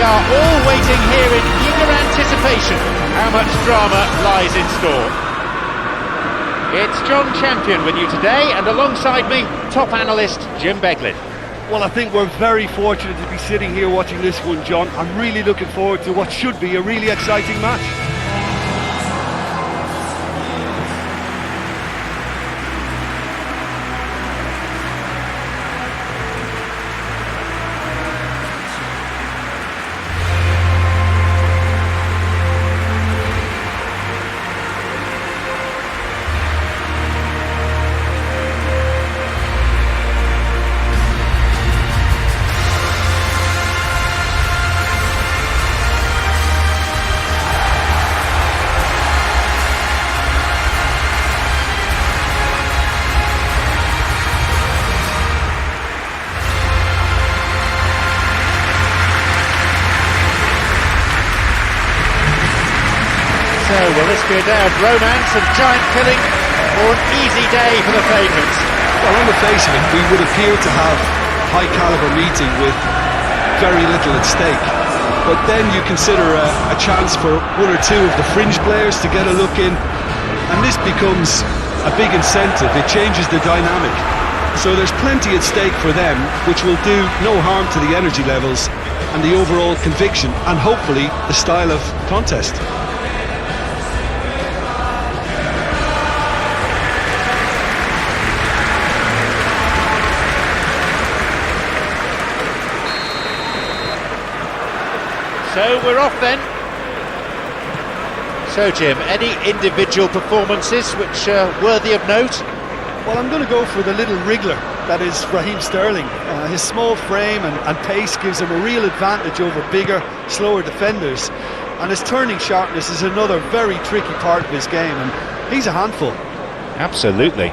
are all waiting here in eager anticipation how much drama lies in store. It's John Champion with you today, and alongside me, top analyst Jim Beglin. Well, I think we're very fortunate to be sitting here watching this one, John. I'm really looking forward to what should be a really exciting match. So, will this be a day of romance and giant killing, or an easy day for the favourites? Well, on the face of it, we would appear to have a high-calibre meeting with very little at stake. But then you consider a chance for one or two of the fringe players to get a look in, and this becomes a big incentive. It changes the dynamic. So there's plenty at stake for them, which will do no harm to the energy levels and the overall conviction, and hopefully the style of contest. So we're off then. So Jim, any individual performances which are worthy of note? Well, I'm going to go for the little wriggler, that is Raheem Sterling. His small frame and pace gives him a real advantage over bigger, slower defenders. And his turning sharpness is another very tricky part of his game, and he's a handful. Absolutely.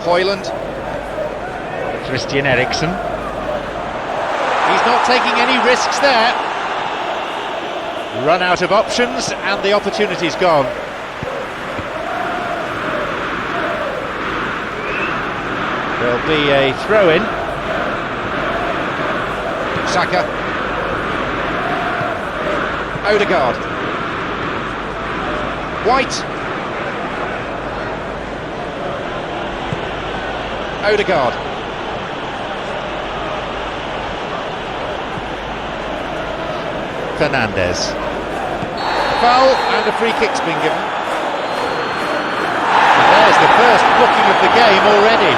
Højlund. Christian Eriksen. He's not taking any risks there. Run out of options and the opportunity's gone. There'll be a throw-in. Saka. Odegaard. White. Odegaard. Fernandes. Foul and a free kick's been given. And there's the first booking of the game already.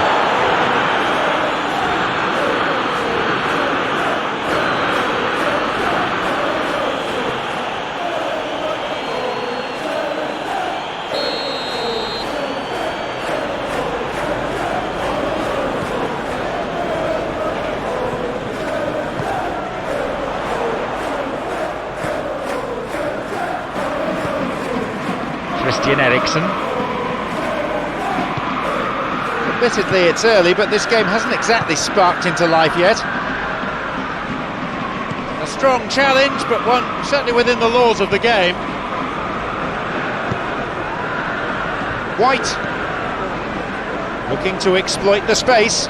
Christian Eriksen. Admittedly it's early, but this game hasn't exactly sparked into life yet. A strong challenge, but one certainly within the laws of the game. White looking to exploit the space.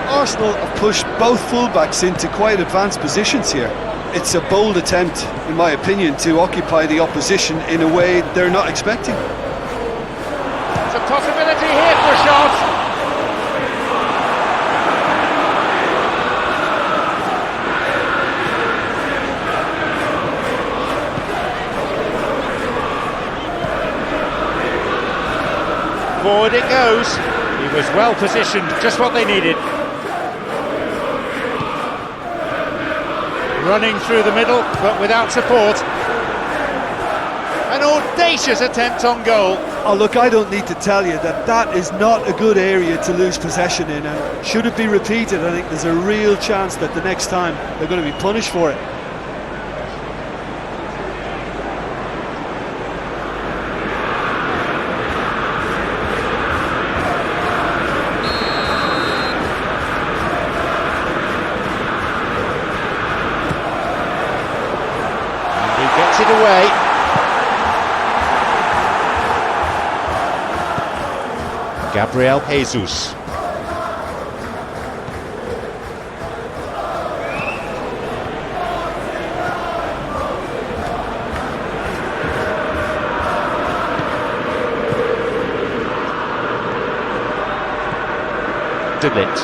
Arsenal have pushed both fullbacks into quite advanced positions here. It's a bold attempt, in my opinion, to occupy the opposition in a way they're not expecting. It's a possibility here for a shot. Forward it goes. He was well positioned, just what they needed. Running through the middle, but without support. An audacious attempt on goal. Oh, look, I don't need to tell you that is not a good area to lose possession in, and should it be repeated, I think there's a real chance that the next time they're going to be punished for it. Gets it away. Gabriel Jesus. De Ligt.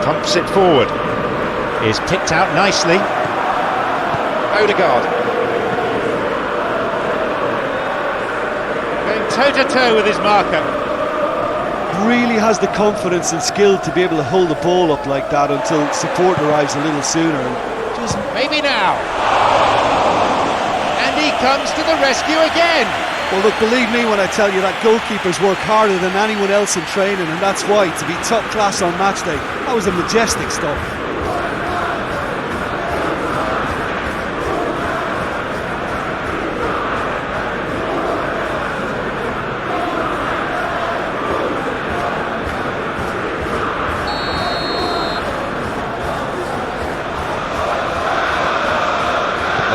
Pumps it forward. Is picked out nicely. Odegaard. Going toe-to-toe with his marker. Really has the confidence and skill to be able to hold the ball up like that until support arrives a little sooner. And just maybe now. And he comes to the rescue again. Well, look, believe me when I tell you that goalkeepers work harder than anyone else in training, and that's why, to be top class on match day, that was a majestic stop.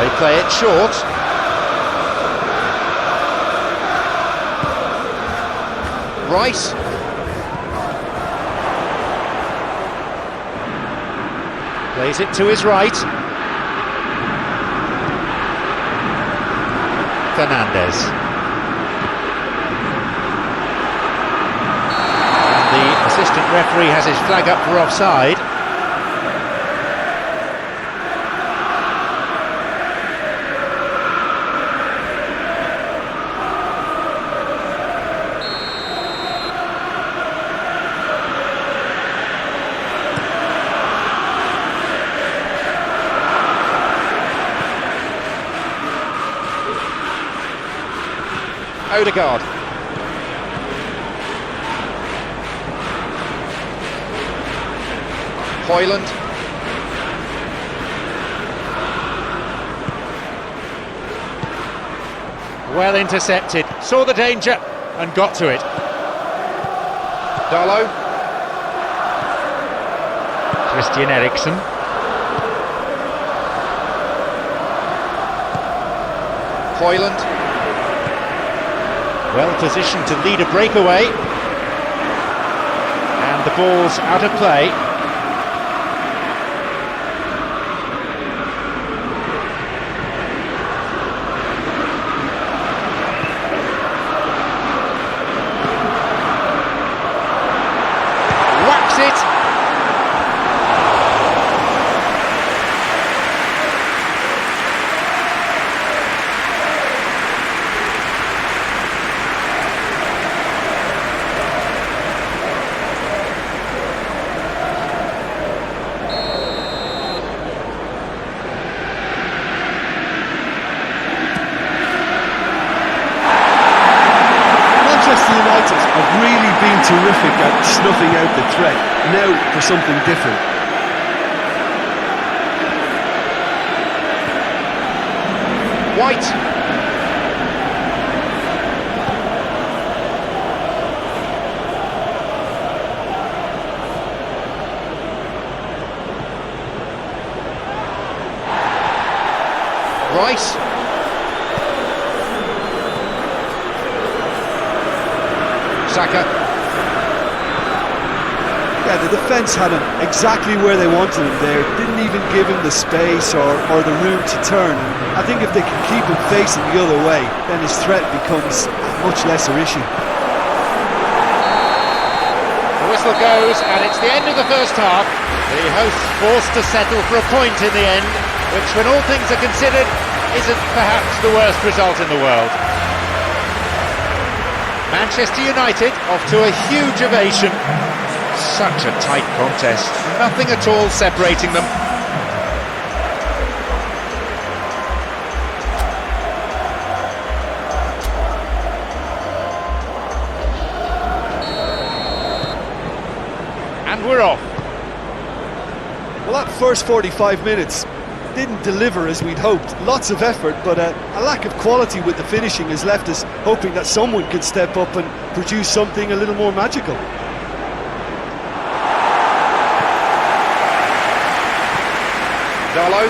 They play it short. Rice. Plays it to his right. Fernandez. And the assistant referee has his flag up for offside. Odegaard. Hoyland. Well intercepted, saw the danger and got to it. Darlow. Christian Eriksen. Hoyland. Well positioned to lead a breakaway. And the ball's out of play. Whacks it. United have really been terrific at snuffing out the threat. Now for something different. White. Rice. Saka. Yeah, the defence had him exactly where they wanted him there. Didn't even give him the space or the room to turn. I think if they can keep him facing the other way, then his threat becomes a much lesser issue. The whistle goes and it's the end of the first half. The hosts forced to settle for a point in the end, which when all things are considered isn't perhaps the worst result in the world. Manchester United off to a huge ovation. Such a tight contest, nothing at all separating them. And we're off. Well, that first 45 minutes didn't deliver as we'd hoped. Lots of effort, but a lack of quality with the finishing has left us hoping that someone could step up and produce something a little more magical. Darlow.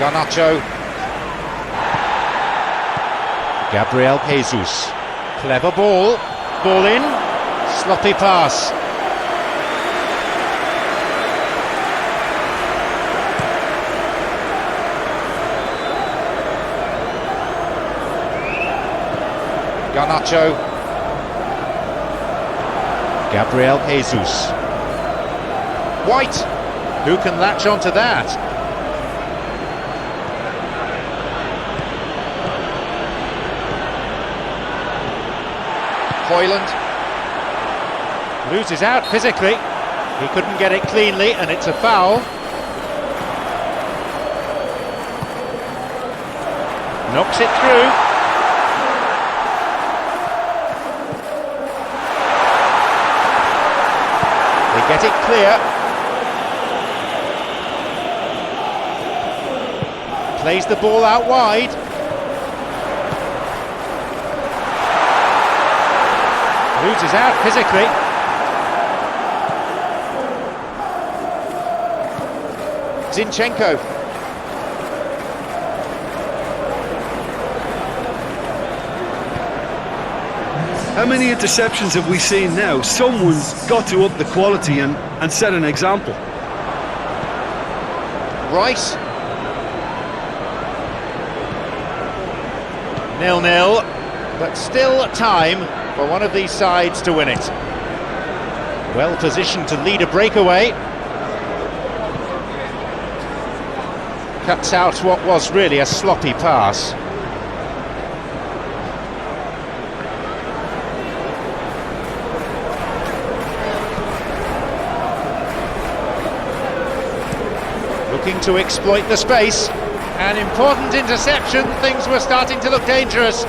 Garnacho. Gabriel Jesus. Clever ball. Ball in. Sloppy pass. Garnacho. Gabriel Jesus. White. Who can latch onto that? Hoyland. Loses out physically. He couldn't get it cleanly, and it's a foul. Knocks it through. They get it clear. Plays the ball out wide. Loses out physically. Zinchenko. How many interceptions have we seen now? Someone's got to up the quality and set an example. Rice. 0-0, but still time for one of these sides to win it. Well positioned to lead a breakaway. Cuts out what was really a sloppy pass. Looking to exploit the space. An important interception, things were starting to look dangerous.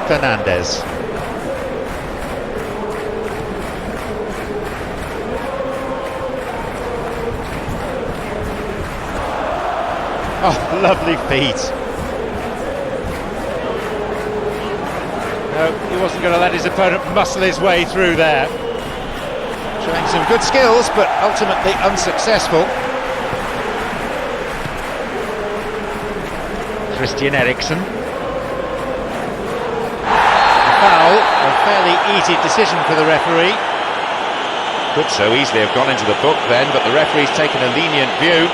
Fernandez. Oh, lovely feet. No, he wasn't going to let his opponent muscle his way through there. Showing some good skills, but ultimately unsuccessful. Christian Eriksen. A foul, a fairly easy decision for the referee. Could so easily have gone into the book then, but the referee's taken a lenient view.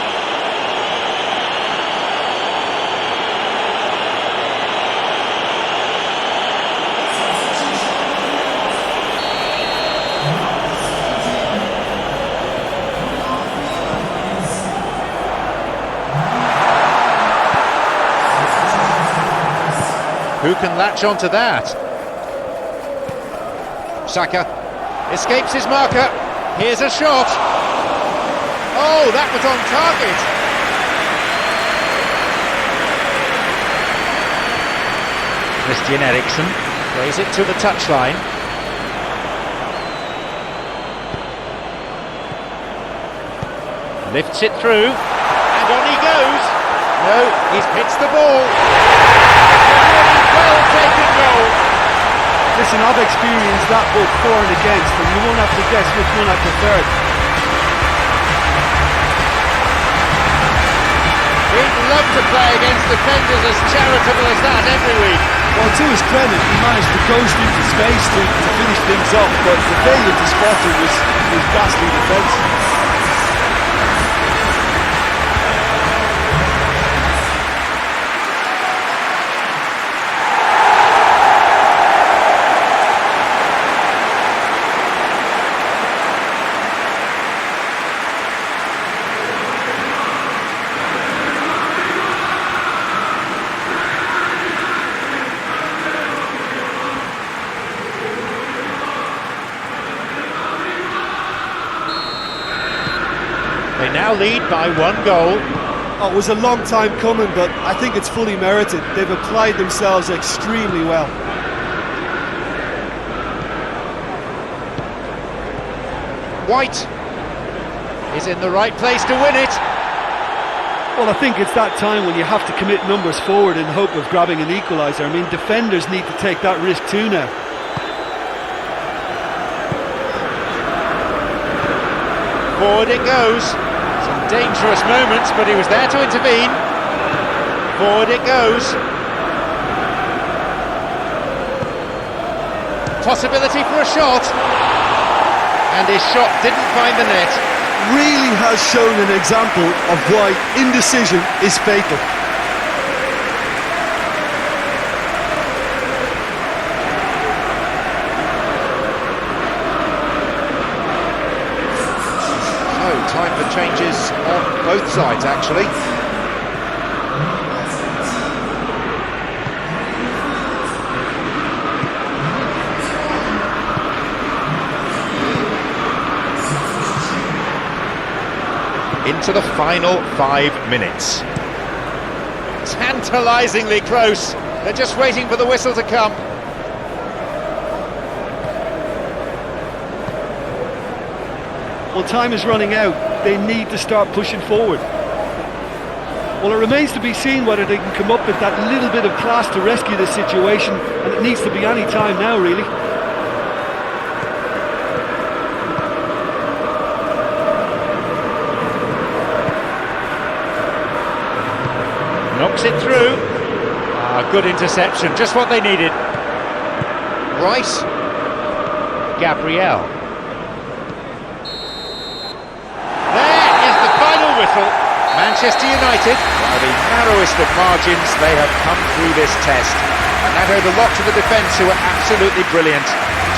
Who can latch onto that? Saka escapes his marker. Here's a shot. Oh, that was on target. Christian Eriksen plays it to the touchline. Lifts it through, and on he goes. No, he's hits the ball. Well taken goal. Listen, I've experienced that both for and against, and you won't have to guess which one I preferred. He'd love to play against defenders as charitable as that every week. Well, to his credit, he managed to coast into space to finish things off, but the failure to spot it was ghastly defence. They now lead by 1 goal. Oh, it was a long time coming, but I think it's fully merited. They've applied themselves extremely well. White is in the right place to win it. Well, I think it's that time when you have to commit numbers forward in hope of grabbing an equaliser. I mean, defenders need to take that risk too now. Forward it goes. Some dangerous moments, but he was there to intervene. Forward it goes. Possibility for a shot. And his shot didn't find the net. Really has shown an example of why indecision is fatal. both sides actually. Into the final 5 minutes. Tantalisingly close. They're just waiting for the whistle to come. Well, time is running out. They need to start pushing forward. Well, it remains to be seen whether they can come up with that little bit of class to rescue this situation, and it needs to be any time now, really. Knocks it through. Good interception, just what they needed. Rice. Gabriel. There is the final whistle. Manchester United, by the narrowest of margins, they have come through this test. And that owed a lot to the defence, who were absolutely brilliant.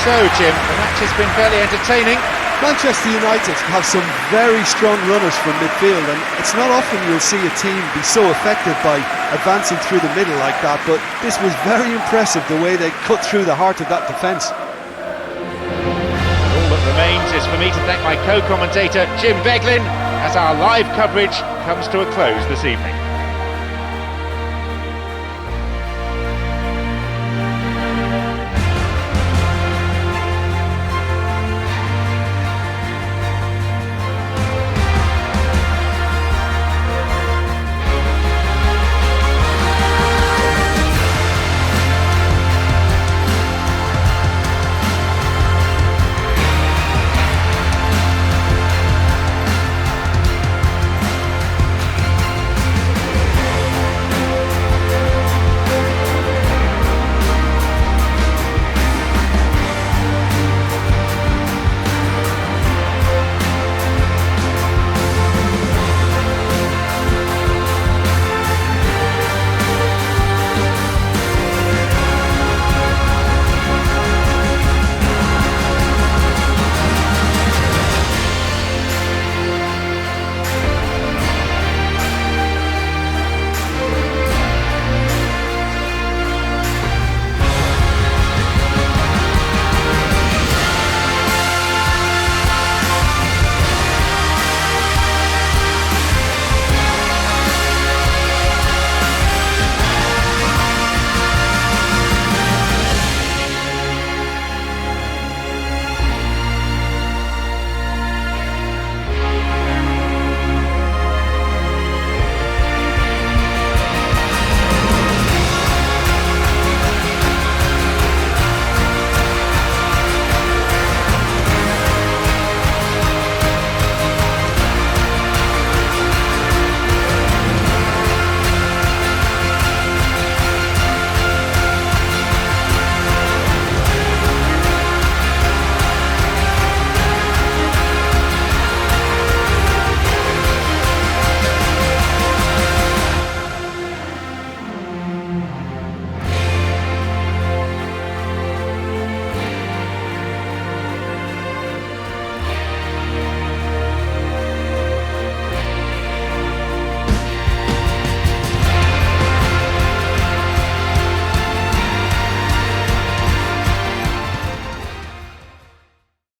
So, Jim, the match has been fairly entertaining. Manchester United have some very strong runners from midfield, and it's not often you'll see a team be so effective by advancing through the middle like that, but this was very impressive, the way they cut through the heart of that defence. All that remains is for me to thank my co-commentator Jim Beglin as our live coverage comes to a close this evening.